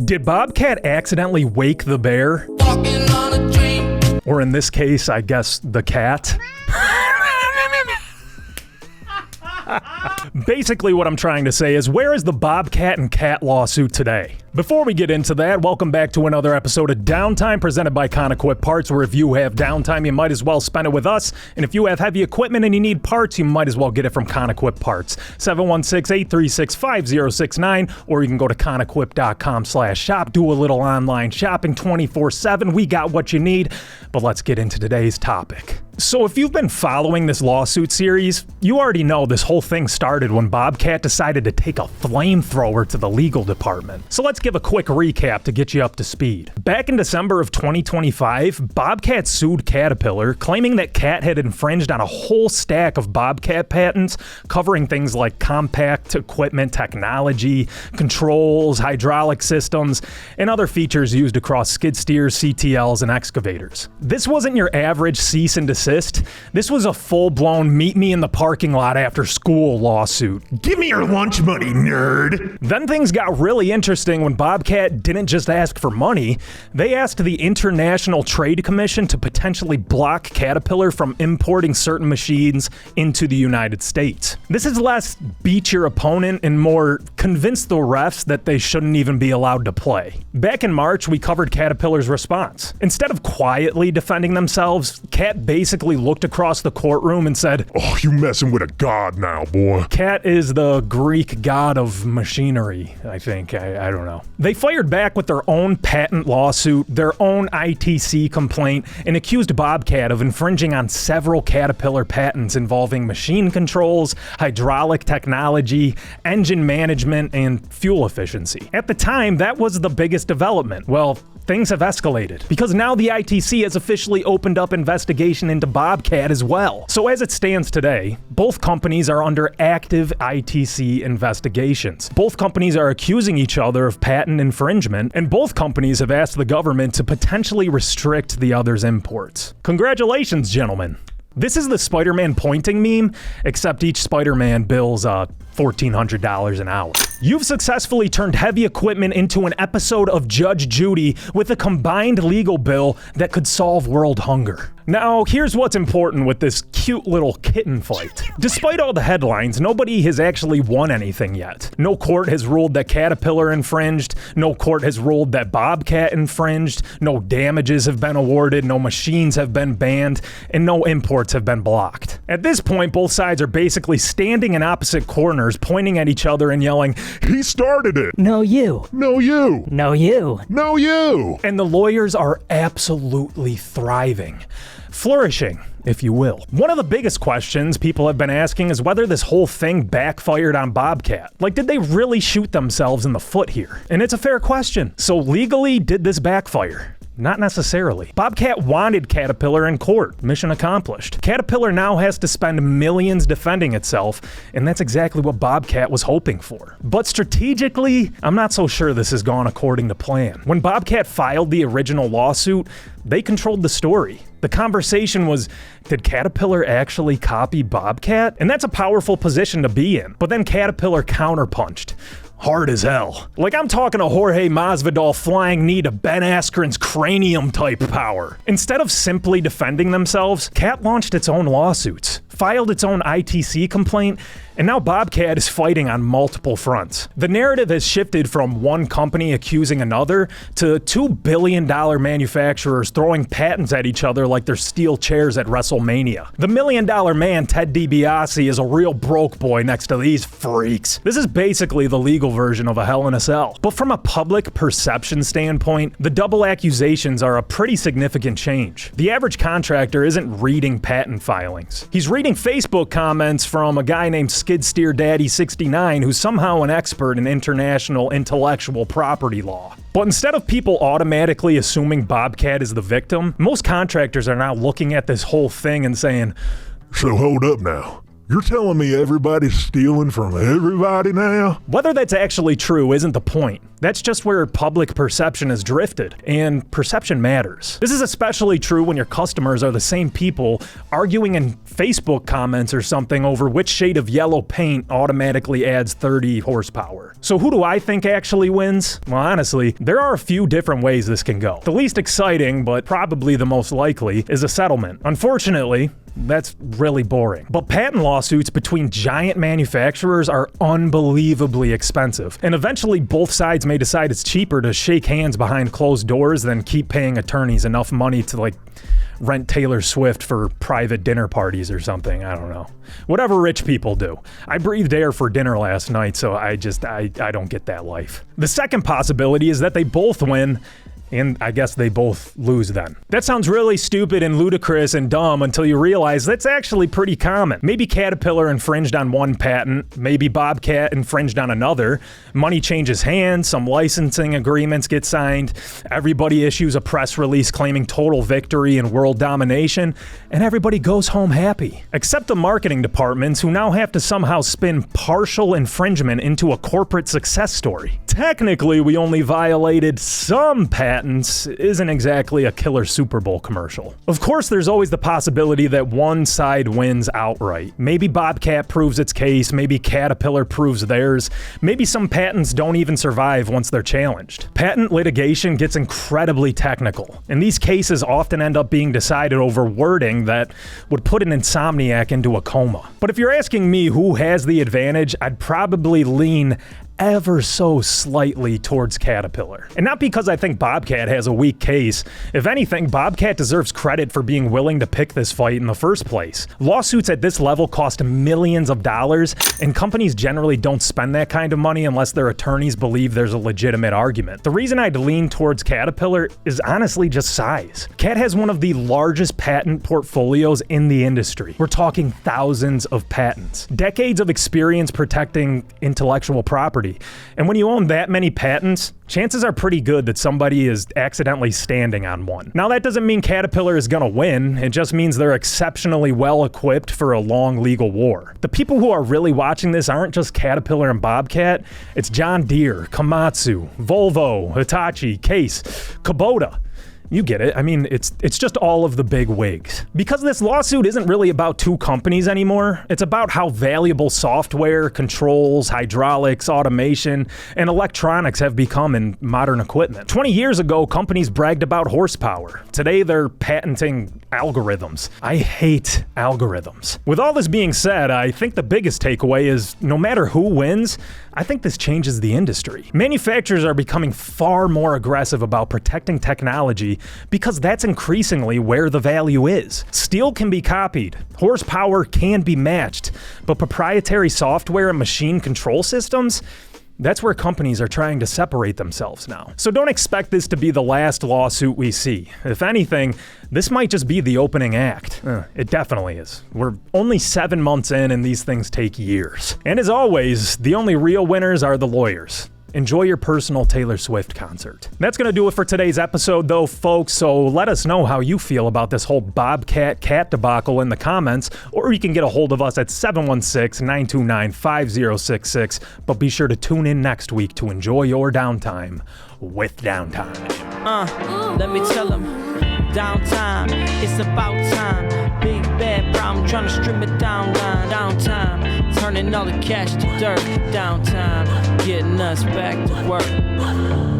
Did Bobcat accidentally wake the bear? Walking on a dream. Or in this case, I guess, the cat? Basically, what I'm trying to say is, where is the Bobcat and cat lawsuit today? Before we get into that, welcome back to another episode of Downtime presented by Conequip Parts, where if you have downtime, you might as well spend it with us. And if you have heavy equipment and you need parts, you might as well get it from Conequip Parts. 716-836-5069, or you can go to conequip.com/shop, do a little online shopping 24/7. We got what you need, but let's get into today's topic. So if you've been following this lawsuit series, you already know this whole thing started when Bobcat decided to take a flamethrower to the legal department. So let's give a quick recap to get you up to speed. Back in December of 2025, Bobcat sued Caterpillar, claiming that Cat had infringed on a whole stack of Bobcat patents covering things like compact equipment technology, controls, hydraulic systems, and other features used across skid steers, CTLs, and excavators. This wasn't your average cease and desist. This was a full-blown meet me in the parking lot after school lawsuit. Give me your lunch money, nerd! Then things got really interesting when Bobcat didn't just ask for money, they asked the International Trade Commission to potentially block Caterpillar from importing certain machines into the United States. This is less beat your opponent and more convince the refs that they shouldn't even be allowed to play. Back in March, we covered Caterpillar's response. Instead of quietly defending themselves, Cat basically looked across the courtroom and said, "Oh, you messing with a god now, boy." Cat is the Greek god of machinery, I think. I don't know. They fired back with their own patent lawsuit, their own ITC complaint, and accused Bobcat of infringing on several Caterpillar patents involving machine controls, hydraulic technology, engine management, and fuel efficiency. At the time, that was the biggest development. Well, things have escalated because now the ITC has officially opened up investigation into Bobcat as well. So as it stands today, both companies are under active ITC investigations. Both companies are accusing each other of patent infringement, and both companies have asked the government to potentially restrict the other's imports. Congratulations, gentlemen. This is the Spider-Man pointing meme, except each Spider-Man bills $1,400 an hour. You've successfully turned heavy equipment into an episode of Judge Judy with a combined legal bill that could solve world hunger. Now, here's what's important with this cute little kitten fight. Despite all the headlines, nobody has actually won anything yet. No court has ruled that Caterpillar infringed, no court has ruled that Bobcat infringed, no damages have been awarded, no machines have been banned, and no imports have been blocked. At this point, both sides are basically standing in opposite corners, pointing at each other and yelling, "He started it!" No, you. "No, you!" No, you. "No, you!" And the lawyers are absolutely thriving. Flourishing, if you will. One of the biggest questions people have been asking is whether this whole thing backfired on Bobcat. Like, did they really shoot themselves in the foot here? And it's a fair question. So legally, did this backfire? Not necessarily. Bobcat wanted Caterpillar in court. Mission accomplished. Caterpillar now has to spend millions defending itself, and that's exactly what Bobcat was hoping for. But strategically, I'm not so sure this has gone according to plan. When Bobcat filed the original lawsuit, they controlled the story. The conversation was, did Caterpillar actually copy Bobcat? And that's a powerful position to be in. But then Caterpillar counterpunched. Hard as hell. Like, I'm talking a Jorge Masvidal flying knee to Ben Askren's cranium type power. Instead of simply defending themselves, Cat launched its own lawsuits, filed its own ITC complaint, and now Bobcat is fighting on multiple fronts. The narrative has shifted from one company accusing another to $2 billion manufacturers throwing patents at each other like they're steel chairs at WrestleMania. The $1 Million Man, Ted DiBiase, is a real broke boy next to these freaks. This is basically the legal version of a Hell in a Cell. But from a public perception standpoint, the double accusations are a pretty significant change. The average contractor isn't reading patent filings. He's reading Facebook comments from a guy named Skid Steer Daddy 69 who's somehow an expert in international intellectual property law. But instead of people automatically assuming Bobcat is the victim, most contractors are now looking at this whole thing and saying, "So hold up now. You're telling me everybody's stealing from everybody now? Whether that's actually true isn't the point. That's just where public perception has drifted, and perception matters. This is especially true when your customers are the same people arguing in Facebook comments or something over which shade of yellow paint automatically adds 30 horsepower. So who do I think actually wins? Well, honestly, there are a few different ways this can go. The least exciting, but probably the most likely, is a settlement. Unfortunately, that's really boring. But patent lawsuits between giant manufacturers are unbelievably expensive, and eventually both sides may decide it's cheaper to shake hands behind closed doors than keep paying attorneys enough money to rent Taylor Swift for private dinner parties or something. I don't know. Whatever rich people do. I breathed air for dinner last night, so I don't get that life. The second possibility is that they both win, and I guess they both lose then. That sounds really stupid and ludicrous and dumb until you realize that's actually pretty common. Maybe Caterpillar infringed on one patent, maybe Bobcat infringed on another. Money changes hands, some licensing agreements get signed, everybody issues a press release claiming total victory and world domination, and everybody goes home happy. Except the marketing departments, who now have to somehow spin partial infringement into a corporate success story. Technically, we only violated some patents isn't exactly a killer Super Bowl commercial. Of course, there's always the possibility that one side wins outright. Maybe Bobcat proves its case, maybe Caterpillar proves theirs, maybe some patents don't even survive once they're challenged. Patent litigation gets incredibly technical, and these cases often end up being decided over wording that would put an insomniac into a coma. But if you're asking me who has the advantage, I'd probably lean ever so slightly towards Caterpillar. And not because I think Bobcat has a weak case. If anything, Bobcat deserves credit for being willing to pick this fight in the first place. Lawsuits at this level cost millions of dollars, and companies generally don't spend that kind of money unless their attorneys believe there's a legitimate argument. The reason I'd lean towards Caterpillar is honestly just size. Cat has one of the largest patent portfolios in the industry. We're talking thousands of patents. Decades of experience protecting intellectual property. And when you own that many patents, chances are pretty good that somebody is accidentally standing on one. Now, that doesn't mean Caterpillar is gonna win. It just means they're exceptionally well equipped for a long legal war. The people who are really watching this aren't just Caterpillar and Bobcat. It's John Deere, Komatsu, Volvo, Hitachi, Case, Kubota. You get it. I mean, it's just all of the big wigs. Because this lawsuit isn't really about two companies anymore, it's about how valuable software, controls, hydraulics, automation, and electronics have become in modern equipment. 20 years ago, companies bragged about horsepower. Today, they're patenting algorithms. I hate algorithms. With all this being said, I think the biggest takeaway is no matter who wins, I think this changes the industry. Manufacturers are becoming far more aggressive about protecting technology because that's increasingly where the value is. Steel can be copied, horsepower can be matched, but proprietary software and machine control systems, that's where companies are trying to separate themselves now. So don't expect this to be the last lawsuit we see. If anything, this might just be the opening act. It definitely is. We're only 7 months in and these things take years. And as always, the only real winners are the lawyers. Enjoy your personal Taylor Swift concert. That's gonna do it for today's episode though, folks, so let us know how you feel about this whole Bobcat cat debacle in the comments, or you can get a hold of us at 716-929-5066, but be sure to tune in next week to enjoy your downtime with Downtime. Let me tell them, downtime, it's about time. Big bad problem, trying to stream it down line. Downtime, turning all the cash to dirt. Downtime, getting us back to work.